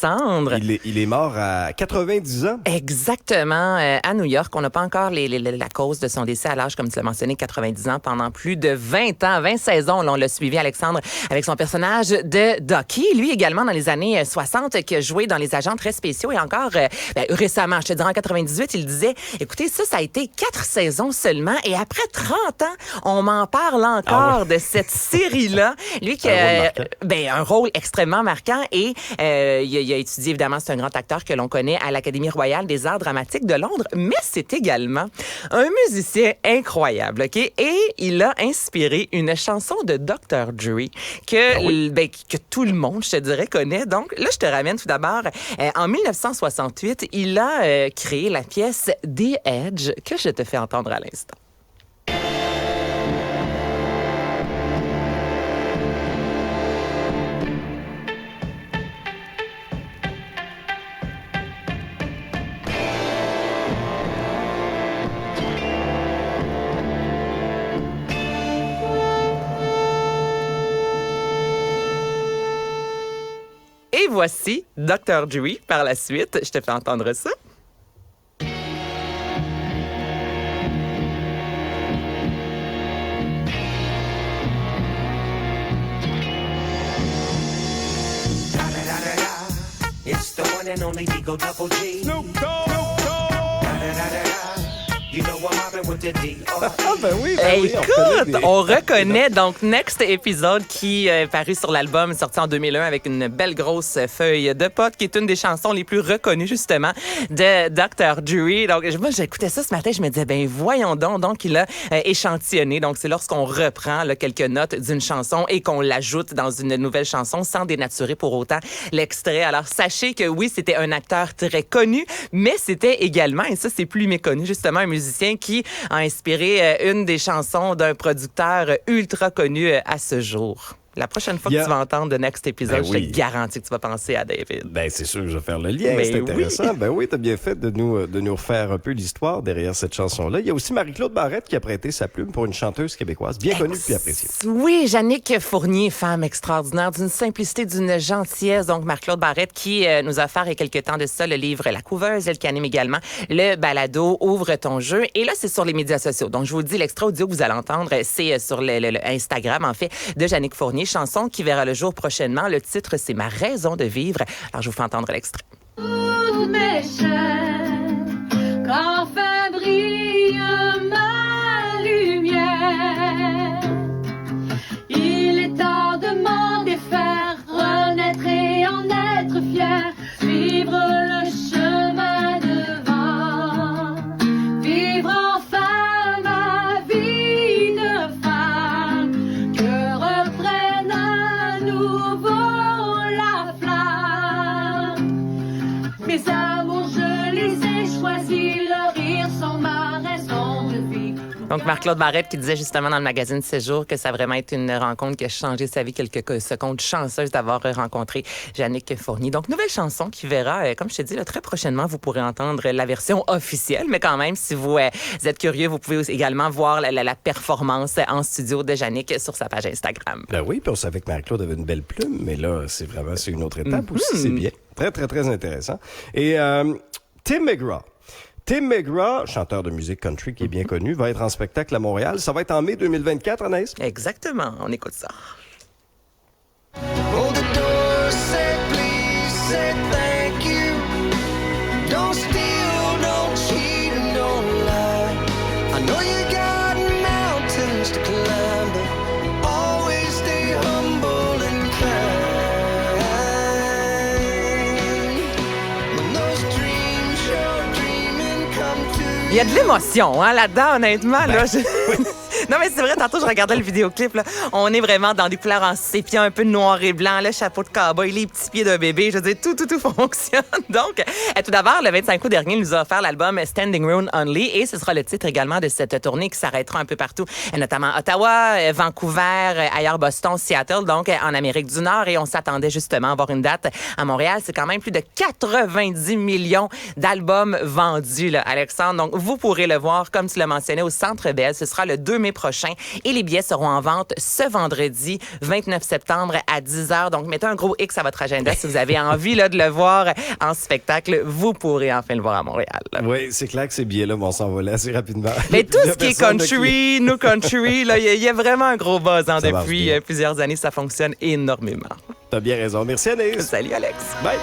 Alexandre. Il est mort à 90 ans. Exactement, à New York. On n'a pas encore la cause de son décès à l'âge, comme tu l'as mentionné, 90 ans. Pendant plus de 20 ans, 20 saisons, là, on l'a suivi, Alexandre, avec son personnage de Ducky. Lui également, dans les années 60, qui a joué dans Les Agents très spéciaux. Et encore récemment, je te dirais en 98, il disait, écoutez, ça a été 4 saisons seulement. Et après 30 ans, on m'en parle encore de cette série-là. Lui qui a un rôle extrêmement marquant. Et il a étudié, évidemment, c'est un grand acteur que l'on connaît à l'Académie royale des arts dramatiques de Londres. Mais c'est également un musicien incroyable, OK? Et il a inspiré une chanson de Dr. Dre que tout le monde, je te dirais, connaît. Donc, là, je te ramène tout d'abord. En 1968, il a créé la pièce The Edge que je te fais entendre à l'instant. Et voici Dr. Dre par la suite. Je te fais entendre ça. It's the one and only Eagle Double G. Snoop Dogg. You know I'm mobbing with the D. Écoute, on reconnaît donc Next Episode qui est paru sur l'album sorti en 2001 avec une belle grosse feuille de pote qui est une des chansons les plus reconnues justement de Dr. Dre. Donc moi j'écoutais ça ce matin, je me disais voyons donc il a échantillonné. Donc c'est lorsqu'on reprend quelques notes d'une chanson et qu'on l'ajoute dans une nouvelle chanson sans dénaturer pour autant l'extrait. Alors sachez que oui, c'était un acteur très connu, mais c'était également, et ça c'est plus méconnu, justement un musicien qui a inspiré une des chansons d'un producteur ultra connu à ce jour. La prochaine fois que tu vas entendre The Next Episode, je te garantis que tu vas penser à David. C'est sûr que je vais faire le lien, c'est intéressant. Oui, t'as bien fait de nous refaire un peu l'histoire derrière cette chanson-là. Il y a aussi Marie-Claude Barrette qui a prêté sa plume pour une chanteuse québécoise bien connue puis appréciée. Oui, Jannick Fournier, femme extraordinaire, d'une simplicité, d'une gentillesse. Donc, Marie-Claude Barrette qui nous a offert il y a quelques temps de ça le livre La Couveuse, elle qui anime également le balado Ouvre ton jeu. Et là, c'est sur les médias sociaux. Donc, je vous le dis, l'extrait audio que vous allez entendre, c'est sur le Instagram, en fait, de Jannick Fournier. Chanson qui verra le jour prochainement. Le titre, c'est Ma raison de vivre. Alors, je vous fais entendre l'extrait. Toutes mes chaînes, qu'enfin brille ma lumière. Il est temps de m'en défaire, renaître et en être fier, suivre le chemin devant, vivre enfin ma vie de femme, que reprenne à nouveau la flamme. Mes amours, je les ai choisis, leurs rires sont ma raison de vivre. Donc, Marc-Claude Barrette qui disait justement dans le magazine Séjour que ça a vraiment été une rencontre qui a changé sa vie, quelques secondes chanceuses d'avoir rencontré Jannick Fournier. Donc, nouvelle chanson qui verra, comme je te dis, là, très prochainement, vous pourrez entendre la version officielle. Mais quand même, si vous êtes curieux, vous pouvez également voir la performance en studio de Jannick sur sa page Instagram. Oui, puis on savait que Marie-Claude avait une belle plume, mais là, c'est une autre étape aussi, c'est bien. Très, très, très intéressant. Et Tim McGraw. Tim McGraw, chanteur de musique country qui est bien connu, va être en spectacle à Montréal. Ça va être en mai 2024, Anaïs? Exactement. On écoute ça. Hold the door, say please, say thank you. Don't steal, don't cheat, and don't lie. I know you got mountains to climb, but always stay humble and kind. When those dreams you're dreaming come true. Il y a de l'émotion là-dedans, honnêtement. Là, Non, mais c'est vrai, tantôt, je regardais le vidéoclip. Là. On est vraiment dans des couleurs en sépia, un peu noir et blanc, le chapeau de cowboy, les petits pieds d'un bébé. Je veux dire, tout fonctionne. Donc, tout d'abord, le 25 août dernier, il nous a offert l'album Standing Room Only et ce sera le titre également de cette tournée qui s'arrêtera un peu partout, notamment Ottawa, Vancouver, ailleurs Boston, Seattle, donc en Amérique du Nord. Et on s'attendait justement à avoir une date à Montréal. C'est quand même plus de 90 millions d'albums vendus, là, Alexandre. Donc, vous pourrez le voir, comme tu l'as mentionné, au Centre Bell. Ce sera le 2 mai prochain. Et les billets seront en vente ce vendredi 29 septembre à 10h. Donc, mettez un gros X à votre agenda si vous avez envie là, de le voir en spectacle. Vous pourrez enfin le voir à Montréal. Oui, c'est clair que ces billets-là vont s'envoler assez rapidement. Mais tout ce qui est country, New Country, il y a vraiment un gros buzz depuis plusieurs années. Ça fonctionne énormément. T'as bien raison. Merci, Anaïs. Salut, Alex. Bye.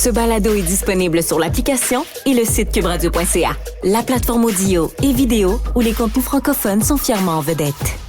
Ce balado est disponible sur l'application et le site cubradio.ca, la plateforme audio et vidéo où les contenus francophones sont fièrement en vedette.